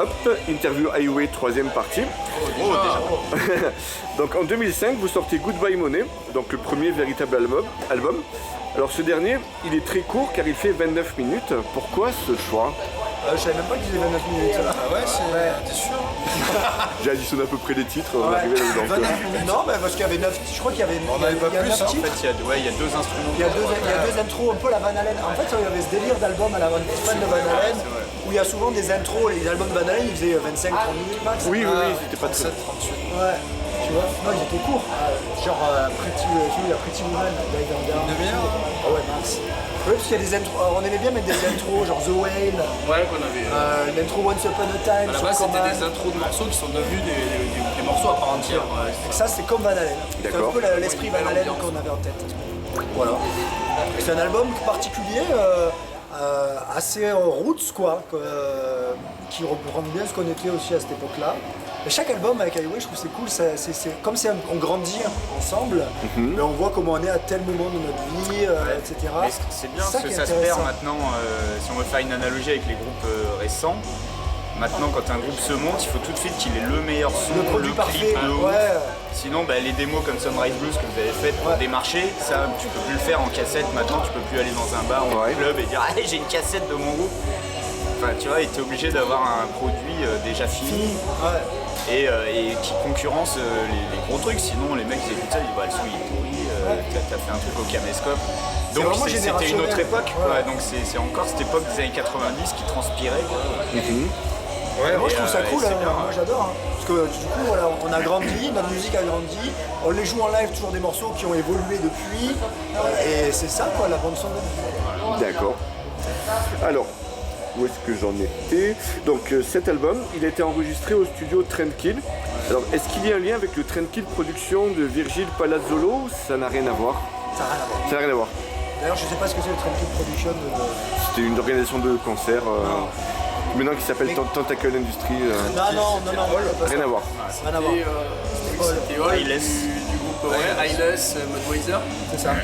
Hop, interview Highway, troisième partie. Déjà. Donc en 2005, vous sortez Goodbye Money, donc le premier véritable album. Alors ce dernier, il est très court car il fait 29 minutes. Pourquoi ce choix? Je savais même pas qu'il faisait 29 minutes. Ah ouais, t'es sûr? J'ai additionné à peu près les titres, on arrivait là-dedans. Non, mais parce qu'il y avait 9, je crois qu'il y avait on n'avait pas plus, 9 en titres. fait, il y a deux instruments. Il y a deux intros, un peu la Van Halen. En fait, il y avait ce délire d'album à la fan de Van Halen, où il y a souvent des intros. Les albums Van Halen, ils faisaient 25-30 minutes max. Oui, c'était pas très... 38. Ouais, tu vois. Non, ils étaient courts. Genre Pretty Woman, Die Down Down. Une demi-heure. Ah ouais, max. Oui, parce qu'il y a des intros. On aimait bien mettre des intros, genre The Whale. Ouais, qu'on avait. L'intro Once Upon a Time. À la base, c'était des intros de morceaux qui sont devenus des morceaux à part entière. Ouais. Ça, c'est comme Van Halen. C'est un D'accord. peu l'esprit Van Halen qu'on avait en tête. Voilà. C'est un album particulier, assez roots, quoi, qui reprend bien ce qu'on était aussi à cette époque-là. Et chaque album avec Highway, je trouve que c'est cool, c'est comme si on grandit ensemble, mais on voit comment on est à tel moment de notre vie, etc. Mais c'est bien parce que ça se perd maintenant, si on veut faire une analogie avec les groupes récents. Maintenant, quand un groupe se monte, il faut tout de suite qu'il ait le meilleur son, Le produit parfait, clip, le ouf. ouais. Sinon, les démos comme Sunrise Blues que vous avez faites pour démarcher, ça, tu peux plus le faire en cassette. Maintenant, tu peux plus aller dans un bar ou un club et dire « Allez, j'ai une cassette de mon groupe ». Enfin, tu vois, t'es obligé d'avoir un produit déjà fini. Ouais. Et qui concurrence les gros trucs, sinon les mecs ils écoutent ça, ils disent bah le son il est pourri, t'as fait un truc au caméscope. Donc c'était une autre époque, quoi. Donc c'est encore cette époque des années 90 qui transpirait. Ouais, moi je trouve ça cool, moi j'adore. Parce que du coup voilà, on a grandi, notre musique a grandi, on les joue en live toujours des morceaux qui ont évolué depuis, et c'est ça quoi la bande son. D'accord. Alors, où est-ce que j'en étais? Donc cet album, il a été enregistré au studio Trendkill. Alors est-ce qu'il y a un lien avec le Trendkill Production de Virgil Palazzolo ou ça n'a rien à voir? Ça n'a rien à voir. Ça n'a rien à voir. D'ailleurs je sais pas ce que c'est le Trendkill Production. C'était une organisation de concert maintenant qui s'appelle Tentacle Industry. Non, Rien à voir. Rien à voir. C'était Hall du groupe Eyeless Mudweiser. C'est ça.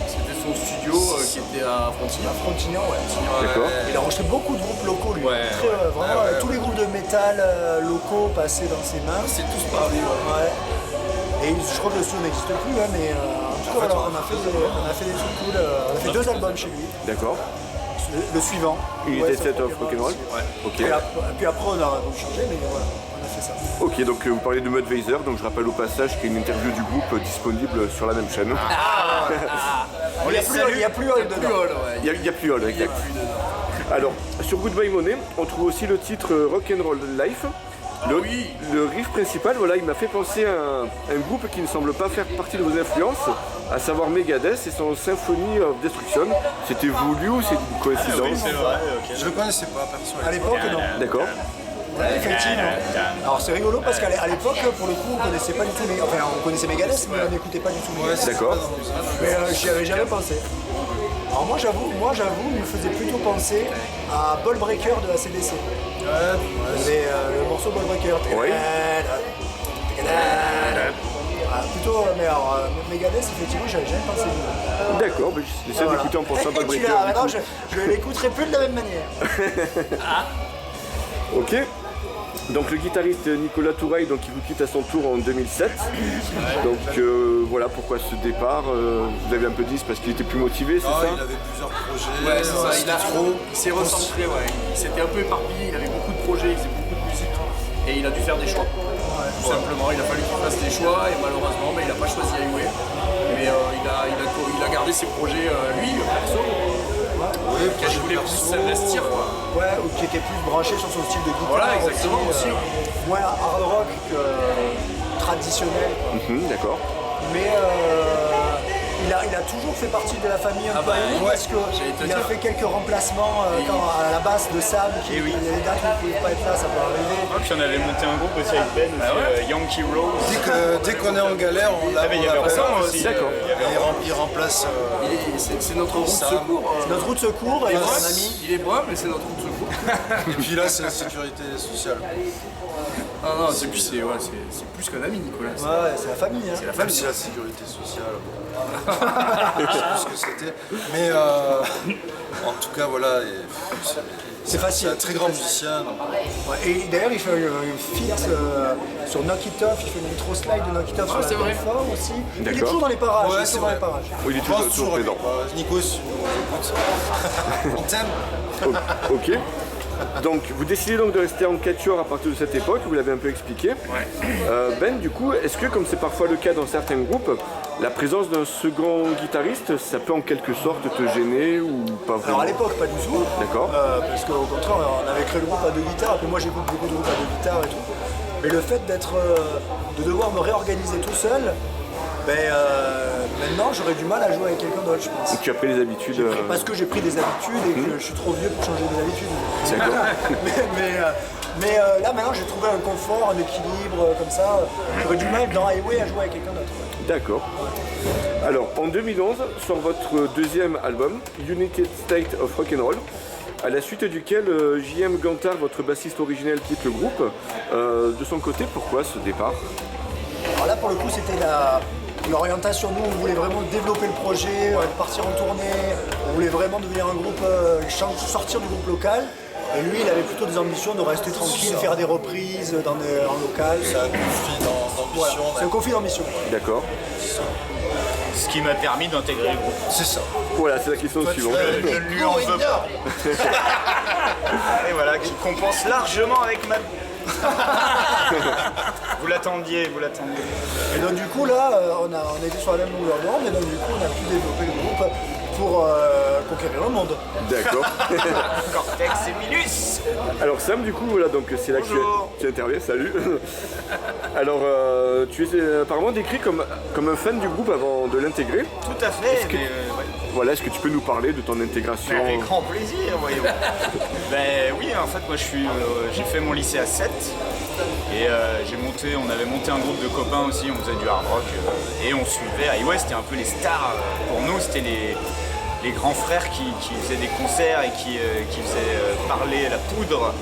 C'était son studio qui était à Frontignan. Frontignan, ouais. D'accord. Il a enregistré beaucoup de groupes locaux lui. Ouais, Vraiment, tous les groupes de métal locaux passaient dans ses mains. C'est tous par lui. Ouais. Et je crois que le studio n'existe plus, hein, mais en tout cas, voilà, on a fait des trucs cool. On a fait 2 albums chez lui. D'accord. Le suivant. Unité 7 of Rock'n'Roll. Ouais. Ok. Puis après, on a changé, mais voilà, on a fait ça. Ok, donc vous parlez de Mudweiser, donc je rappelle au passage qu'il y a une interview du groupe disponible sur la même chaîne. Il n'y a plus Hall dedans. Il n'y a plus Hall, exact. Alors, sur Goodbye Money, on trouve aussi le titre Rock'n'Roll Life. Le riff principal, voilà, il m'a fait penser à un groupe qui ne semble pas faire partie de vos influences, à savoir Megadeth et son Symphony of Destruction. C'était voulu ou c'est une coïncidence? C'est vrai, ok. Je le connaissais pas perso. À l'époque, non. D'accord. Ouais, effectivement. Alors c'est rigolo parce qu'à l'époque, pour le coup, on connaissait pas du tout enfin on connaissait Megadeth, mais on n'écoutait pas du tout Megadeth. D'accord. Mais j'y avais jamais pensé. Alors moi j'avoue, il me faisait plutôt penser à Ball Breaker de ACDC. Le morceau Ball Breaker. Oui. Plutôt, mais alors Megadeth, effectivement, j'avais jamais pensé. D'accord, j'essaie d'écouter en pensant à Ball Breaker. Maintenant, je l'écouterai plus de la même manière. Ok. Donc le guitariste Nicolas Touraille, donc, il vous quitte à son tour en 2007. Donc voilà pourquoi ce départ. Vous avez un peu dit c'est parce qu'il était plus motivé, c'est ça? Il avait plusieurs projets. Ouais, c'est ça, Il s'est recentré, ouais. Il s'était un peu éparpillé, il avait beaucoup de projets, il faisait beaucoup de musique. Et il a dû faire des choix. Tout simplement, il a fallu qu'il fasse des choix et malheureusement, il n'a pas choisi Highway. Mais il a gardé ses projets, lui, perso. Qui voulait plus s'investir, quoi. Ouais, ou qui était plus branché sur son style de guitare. Voilà, exactement, aussi. Moins hard rock que traditionnel. D'accord. Mais il a toujours fait partie de la famille un peu parce qu'il a fait quelques remplacements à la basse de Sam, qui les dates où il ne pouvait pas être là, ça peut arriver. Puis on avait monté un groupe aussi avec Ben, Yankee Rose. Dès qu'on est en galère, on l'a. Il y avait Roland aussi. D'accord. Il remplace. C'est notre route de secours. C'est notre route de secours et son ami. Il est brun, mais c'est notre route de secours. Et puis là, c'est la sécurité sociale. Non, c'est plus qu'un ami, Nicolas. Ouais, c'est la famille. Hein. C'est la famille. C'est la sécurité sociale. Je sais plus ce que c'était. Mais en tout cas, voilà. C'est facile. C'est un très grand musicien. Donc. Ouais, et d'ailleurs, il fait un feat sur Knock It Off, il fait une intro slide de Knock It Off sur c'est vrai. fort aussi. Il est D'accord. toujours dans les parages. Ouais, il est c'est toujours dans vrai. les parages. Oui, il est Je pense toujours présent. Nico, si tu nous écoutes. On t'aime. Ok. Donc, vous décidez donc de rester en quatuor à partir de cette époque, vous l'avez un peu expliqué. Ben, du coup, est-ce que, comme c'est parfois le cas dans certains groupes, la présence d'un second guitariste, ça peut en quelque sorte te gêner ou pas vraiment? Alors à l'époque, pas du tout. D'accord. Parce qu'au contraire, on avait créé le groupe à 2 guitares. Puis moi, j'écoute beaucoup de groupes à 2 guitares et tout. Mais le fait de devoir me réorganiser tout seul, maintenant, j'aurais du mal à jouer avec quelqu'un d'autre, je pense. Donc, tu as pris les habitudes. Parce que j'ai pris des habitudes et que je suis trop vieux pour changer des habitudes. D'accord. mais là, maintenant, j'ai trouvé un confort, un équilibre comme ça. J'aurais du mal dans Highway à jouer avec quelqu'un d'autre. D'accord. Alors, en 2011, sort votre deuxième album, United State of Rock'n'Roll, à la suite duquel J.M. Gantard, votre bassiste originel, quitte le groupe. De son côté, pourquoi ce départ? Alors là, pour le coup, c'était l'orientation. Nous, on voulait vraiment développer le projet, partir en tournée. On voulait vraiment devenir un groupe, sortir du groupe local. Et lui, il avait plutôt des ambitions de rester tranquille, faire des reprises en local. C'est un conflit d'ambition. Voilà, c'est un conflit d'ambition. D'accord. Ce qui m'a permis d'intégrer le groupe. C'est ça. Voilà, c'est la question suivante. Je ne lui en veux pas. Et voilà, qui compense largement avec ma... Vous l'attendiez. Et donc du coup là, on était sur la même longueur d'onde, et donc du coup on a pu développer le groupe pour conquérir le monde. D'accord. Cortex et Minus. Alors Sam, du coup, voilà, donc c'est là que tu interviens, salut. Alors, tu es apparemment décrit comme un fan du groupe avant de l'intégrer. Tout à fait. que- Ouais. Voilà, est-ce que tu peux nous parler de ton intégration? Avec grand plaisir, voyons. Ben oui, en fait, moi j'ai fait mon lycée à 7 et on avait monté un groupe de copains aussi, on faisait du hard rock et on suivait. Highway, c'était un peu les stars. Pour nous, c'était les grands frères qui faisaient des concerts et qui faisaient parler la poudre.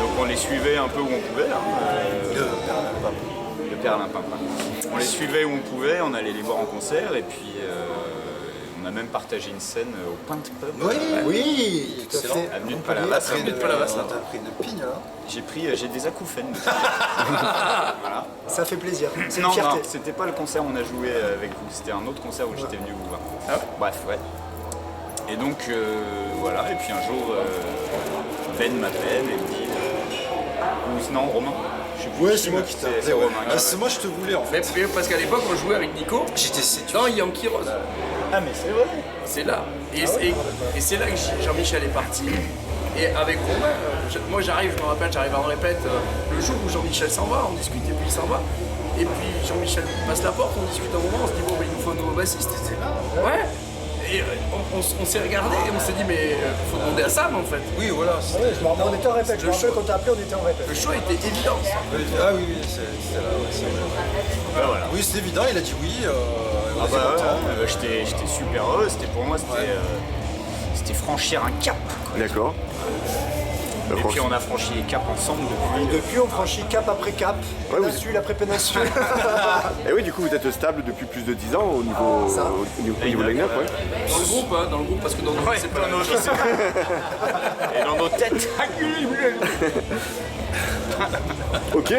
Donc on les suivait un peu où on pouvait. Le Perlimpinpin. On les suivait où on pouvait, on allait les voir en concert et puis on a même partagé une scène au Pint Pub. Oui, tout à Excellent. fait. Avenue de Palavas. T'as pris Avenue une de Palavas, là. t'as pris une pigne là. J'ai des acouphènes. Voilà. Ça fait plaisir. C'est une Non, fierté. c'était pas le concert où on a joué avec vous, c'était un autre concert où j'étais venu vous voir. Bref, ouais. Et donc, voilà, et puis un jour, Ben m'appelle et me dit... non, Romain. Je sais plus Ouais, qui c'est moi m'a- qui t'ai c'est appelé. Ouais. Romain. Ah, c'est moi je te voulais en fait. Mais parce qu'à l'époque, on jouait avec Nico J'étais séduit. dans Yankee Rose. Ah, mais c'est vrai. C'est là. Et c'est là que Jean-Michel est parti. Et avec Romain, moi j'arrive en répète le jour où Jean-Michel s'en va, on discute et puis il s'en va. Et puis Jean-Michel passe la porte, on discute un moment, on se dit bon, il nous faut un nouveau bassiste. Ouais. Et on s'est regardé et on s'est dit mais faut demander à Sam en fait. Oui, voilà. Ouais, je me rappelle, on était en répète. Je me rappelle quand t'as appelé, on était en répète. Le choix était évident. Ah oui, c'était là. Ouais, c'est vrai. Ben voilà. Oui, c'était évident, il a dit oui. Ah bah ouais, j'étais super heureux, pour moi c'était franchir un cap. D'accord. Et puis on a franchi les caps ensemble Et depuis. depuis, on franchit cap après cap, Ouais, péninsule après péninsule. Et oui, du coup, vous êtes stable depuis plus de 10 ans au niveau, Ça. au niveau line-up, ouais. Dans le groupe, parce que dans le groupe, Ouais, c'est pas dans la nos même chose. Et dans nos têtes. Ok,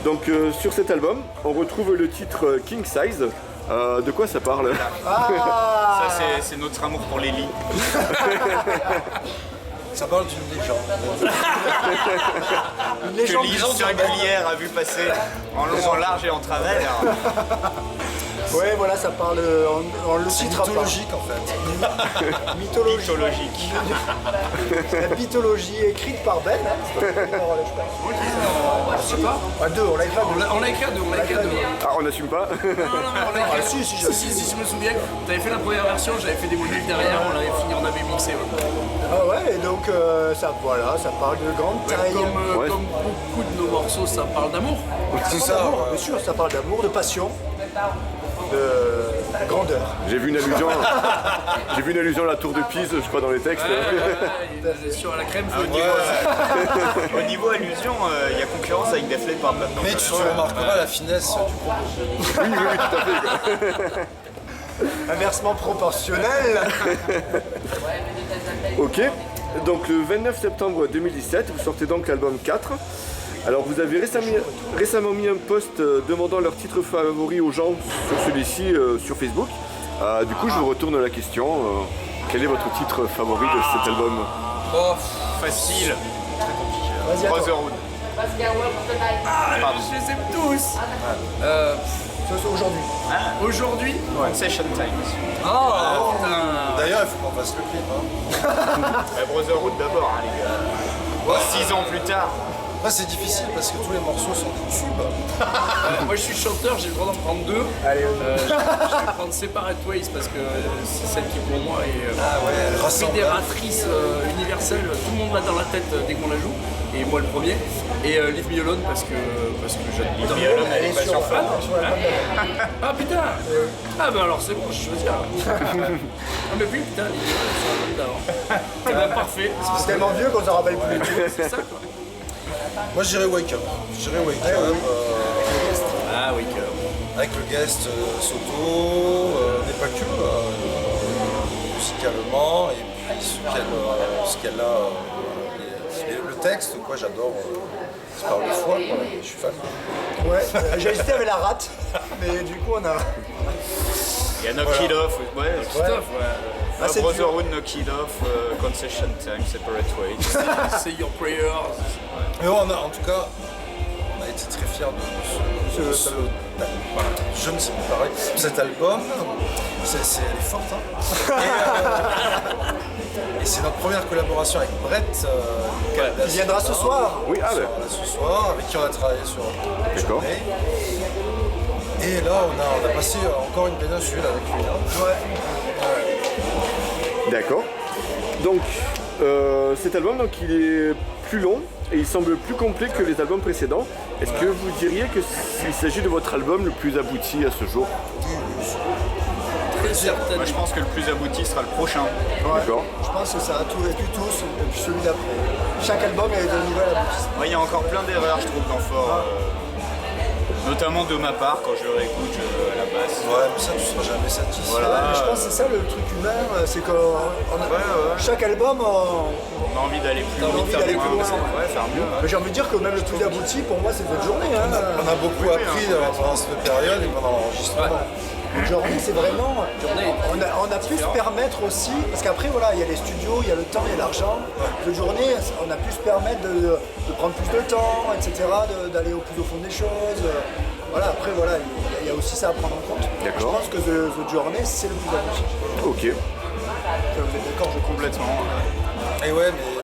donc sur cet album, on retrouve le titre King Size. De quoi ça parle? Ça c'est notre amour pour les lits. Ça parle d'une légende. Une Que légende Lise Singulière a vu passer en long, en large et en travers. Ouais, voilà, ça parle. On le citera pas. Mythologique en fait. Mythologie. Mythologique. La mythologie écrite par Ben. Hein. C'est pas une parole, je pense. Je sais pas. Ah, deux, on l'a écrit à deux. On l'a écrit à deux, Ah, on n'assume pas? On l'a écrit. Ah, si, Si, je me souviens, t'avais fait la première version, j'avais fait des modules derrière, on l'avait fini, on avait mixé. Ouais. Ah ouais, et donc ça parle de grande taille. Ouais. Comme beaucoup de nos morceaux, ça parle d'amour. C'est Ça ça. parle d'amour, bien sûr, ça parle d'amour, de passion, de grandeur. J'ai vu une allusion à la tour de Pise, je crois, dans les textes. Sur la crème, Au niveau allusion, il y a concurrence avec Def Leppard maintenant. Mais tu remarqueras la finesse du propos. Oui, tout à fait, quoi. Inversement proportionnel. Ok. donc le 29 septembre 2017, vous sortez donc l'album 4. Alors vous avez récemment mis un post demandant leur titre favori aux gens sur celui-ci sur Facebook. Du coup, je vous retourne la question. Quel est votre titre favori de cet album? Oh, facile. Vas-y, attends. Brotherhood. Je les aime tous. Ça, c'est aujourd'hui. Aujourd'hui. Concession Times. Oh putain. D'ailleurs, il faut qu'on fasse le clip. Hein. Brotherhood d'abord, hein, les gars. 6 ans plus tard. Après, c'est difficile parce que tous les morceaux sont des tubes. Moi je suis chanteur, j'ai le droit d'en prendre deux. Allez, Je vais prendre Separate Ways parce que c'est celle qui pour moi est rassemble. fédératrice universelle. Tout le monde l'a dans la tête dès qu'on la joue. Et moi le premier. Et Leave Me Alone parce que j'adore. Leave Me Alone, elle est sur passion fan. Ah putain. Ah bah alors c'est bon, je choisis. Ah mais puis putain, Leave Me Alone, c'est un peu d'avant. Eh ben, parfait. c'est tellement vieux qu'on s'en rappelle plus. C'est ça quoi. Moi, je dirais Wake Up. Je dirais Wake Up. Ah oui que. Avec le guest Soto, mais pas que, musicalement, et puis ce qu'elle a. Et le texte, quoi, j'adore. C'est par le foie, quoi, je suis fan. Ouais, j'ai hésité avec la rate, mais du coup on a. Il y a Knock It Off. Ouais, Stuff, ouais. Ah, c'est Brotherhood, Knock It Off, Concession Time, Separate Ways. Say Your Prayers. Mais en tout cas, on a été très fiers de ce voilà, je ne sais plus pareil. Cet album, elle est forte. Hein. Et c'est notre première collaboration avec Brett. Il viendra ce soir. Oui, ah ouais. Ce soir, avec qui on a travaillé sur D'accord. Journée. Et là, on a passé encore une péninsule avec lui. Là. D'accord. Donc cet album, donc, il est plus long et il semble plus complet que les albums précédents. Est-ce que vous diriez qu'il s'agit de votre album le plus abouti à ce jour? Très certaine. Moi, je pense que le plus abouti sera le prochain. D'accord. Je pense que ça a tout vécu tous, et puis celui d'après. Chaque album est de nouvel aboutissement. Moi, il y a encore plein d'erreurs, je trouve, dans Fort. Notamment de ma part, quand je le réécoute à la basse. Ouais, mais ça, tu seras jamais satisfait. Voilà. Ouais, mais je pense que c'est ça le truc humain, c'est que chaque album, On a envie d'aller plus T'as loin, envie d'aller plus loin. Ouais, faire mieux. j'ai envie de dire que même le plus abouti, pour moi, c'est votre journée. Hein. On a beaucoup appris pendant cette période et pendant l'enregistrement. Votre journée, c'est vraiment. On a pu se permettre aussi, parce qu'après, voilà, il y a les studios, il y a le temps, il y a l'argent. Votre journée, on a pu se permettre de prendre plus de temps, etc., d'aller au plus au fond des choses. Voilà, après, voilà, il y a aussi ça à prendre en compte. D'accord. Je pense que votre journée, c'est le plus abouti. Ok. Vous êtes d'accord, je Complètement. Et ouais, mais